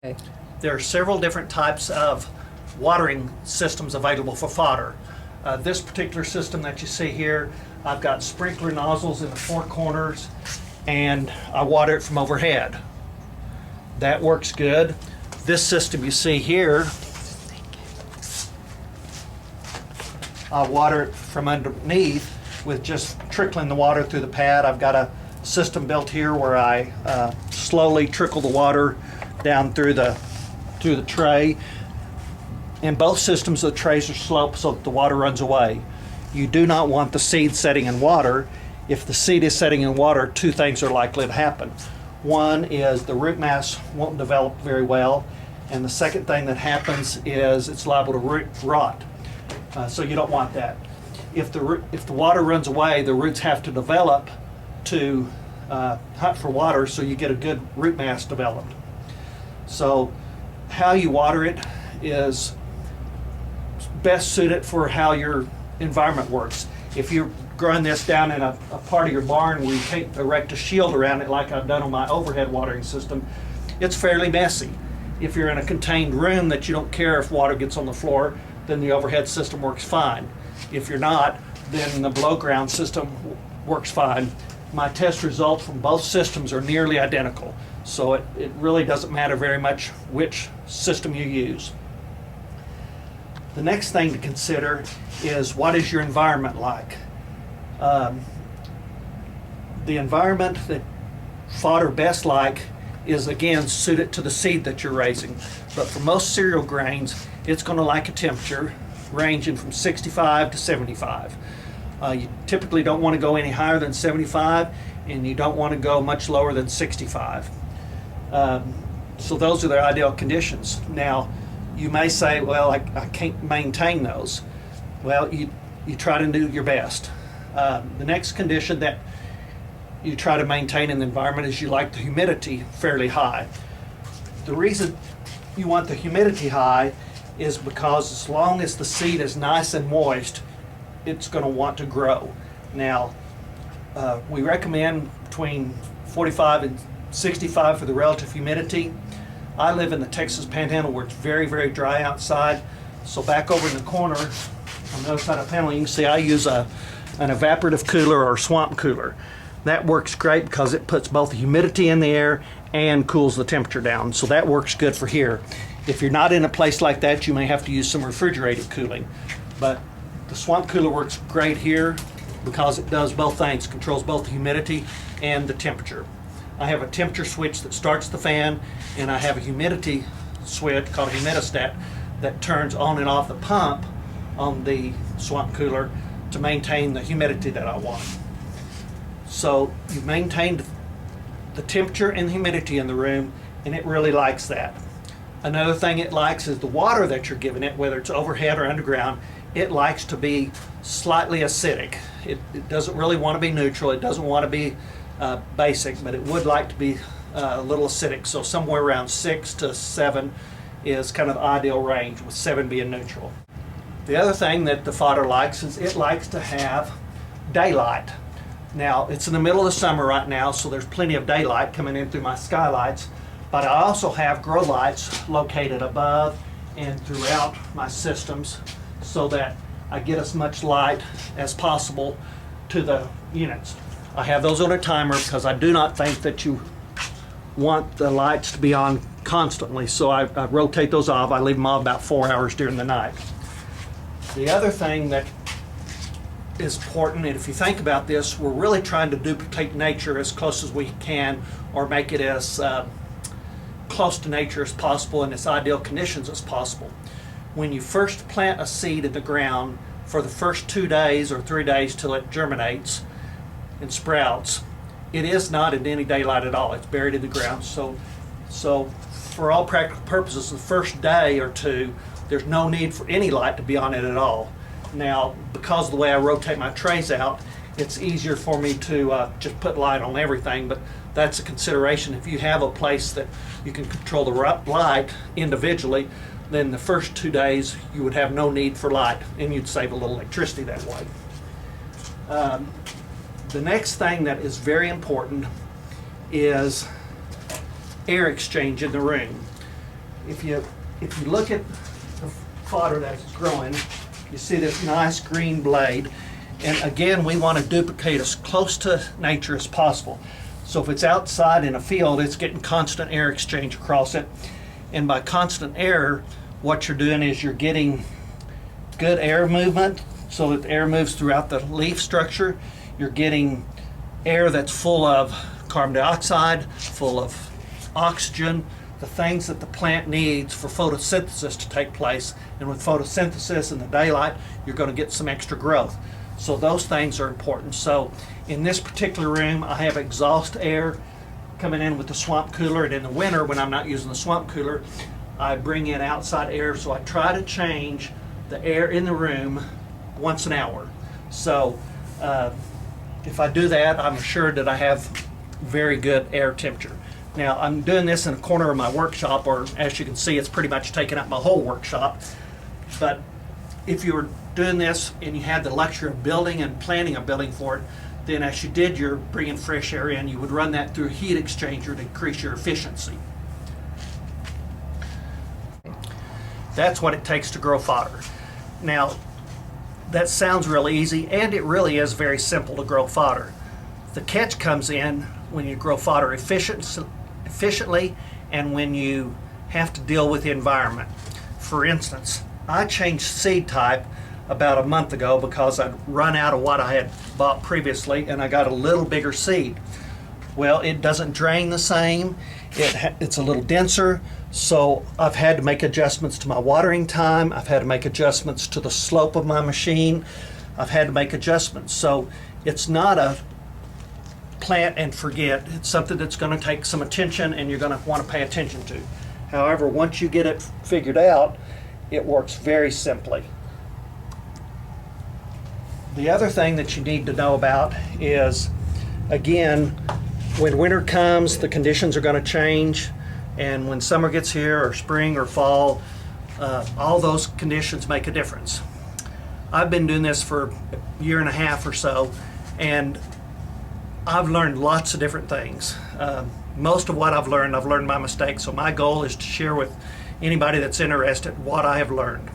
Okay. There are several different types of watering systems available for fodder. This particular system that you see here, I've got sprinkler nozzles in the four corners and I water it from overhead. That works good. This system you see here, I water it from underneath with just trickling the water through the pad. I've got a system built here where I slowly trickle the water down through the tray. In both systems, the trays are sloped so that the water runs away. You do not want the seed setting in water. If the seed is setting in water, two things are likely to happen. One is the root mass won't develop very well, and the second thing that happens is it's liable to rot. So you don't want that. If the water runs away, the roots have to develop to hunt for water, so you get a good root mass developed. So how you water it is best suited for how your environment works. If you're growing this down in a part of your barn where you can't erect a shield around it like I've done on my overhead watering system, it's fairly messy. If you're in a contained room that you don't care if water gets on the floor, then the overhead system works fine. If you're not, then the below ground system works fine. My test results from both systems are nearly identical, so it really doesn't matter very much which system you use. The next thing to consider is, what is your environment like? The environment that fodder best like is, again, suited to the seed that you're raising. But for most cereal grains, it's going to like a temperature ranging from 65 to 75. You typically don't want to go any higher than 75, and you don't want to go much lower than 65. So those are the ideal conditions. Now, you may say, well, I can't maintain those. Well, you try to do your best. The next condition that you try to maintain in the environment is you like the humidity fairly high. The reason you want the humidity high is because as long as the seed is nice and moist, it's going to want to grow. Now, we recommend between 45 and 65 for the relative humidity. I live in the Texas Panhandle where it's very, very dry outside. So back over in the corner on the other side of the panel, you can see I use an evaporative cooler or swamp cooler. That works great because it puts both the humidity in the air and cools the temperature down. So that works good for here. If you're not in a place like that, you may have to use some refrigerated cooling. But the swamp cooler works great here because it does both things, controls both the humidity and the temperature. I have a temperature switch that starts the fan, and I have a humidity switch called a humidistat that turns on and off the pump on the swamp cooler to maintain the humidity that I want. So you've maintained the temperature and the humidity in the room, and it really likes that. Another thing it likes is the water that you're giving it, whether it's overhead or underground. It likes to be slightly acidic. It doesn't really want to be neutral. It doesn't want to be basic, but it would like to be a little acidic. So somewhere around 6 to 7 is kind of the ideal range, with 7 being neutral. The other thing that the fodder likes is it likes to have daylight. Now, it's in the middle of the summer right now, so there's plenty of daylight coming in through my skylights, but I also have grow lights located above and throughout my systems so that I get as much light as possible to the units. I have those on a timer because I do not think that you want the lights to be on constantly, so I rotate those off. I leave them off about 4 hours during the night. The other thing that is important, and if you think about this, we're really trying to duplicate nature as close as we can, or make it as close to nature as possible in its ideal conditions as possible. When you first plant a seed in the ground, for the first 2 days or 3 days till it germinates and sprouts, it is not in any daylight at all. It's buried in the ground. So for all practical purposes, the first day or two, there's no need for any light to be on it at all. Now, because of the way I rotate my trays out, it's easier for me to just put light on everything, but that's a consideration. If you have a place that you can control the light individually, then the first 2 days you would have no need for light, and you'd save a little electricity that way. The next thing that is very important is air exchange in the room. if you look at the fodder that's growing, you see this nice green blade. And again, we want to duplicate as close to nature as possible. So if it's outside in a field, it's getting constant air exchange across it. And by constant air, what you're doing is you're getting good air movement so that the air moves throughout the leaf structure. You're getting air that's full of carbon dioxide, full of oxygen, the things that the plant needs for photosynthesis to take place. And with photosynthesis in the daylight, you're going to get some extra growth. So those things are important. So in this particular room, I have exhaust air coming in with the swamp cooler, and in the winter when I'm not using the swamp cooler, I bring in outside air. So I try to change the air in the room once an hour. So if I do that, I'm assured that I have very good air temperature. Now I'm doing this in a corner of my workshop, or as you can see, it's pretty much taking up my whole workshop. But if you were doing this and you had the luxury of building and planning a building for it, then as you did your bringing fresh air in, you would run that through a heat exchanger to increase your efficiency. That's what it takes to grow fodder. Now, that sounds really easy, and it really is very simple to grow fodder. The catch comes in when you grow fodder efficiently and when you have to deal with the environment. For instance, I changed seed type about a month ago because I'd run out of what I had bought previously, and I got a little bigger seed. Well, it doesn't drain the same. It's a little denser, so I've had to make adjustments to my watering time. I've had to make adjustments to the slope of my machine. I've had to make adjustments. So it's not a plant and forget. It's something that's going to take some attention and you're going to want to pay attention to. However, once you get it figured out, it works very simply. The other thing that you need to know about is, again, when winter comes, the conditions are going to change, and when summer gets here, or spring or fall, all those conditions make a difference. I've been doing this for a year and a half or so, and I've learned lots of different things. Most of what I've learned by mistake, so my goal is to share with anybody that's interested what I have learned.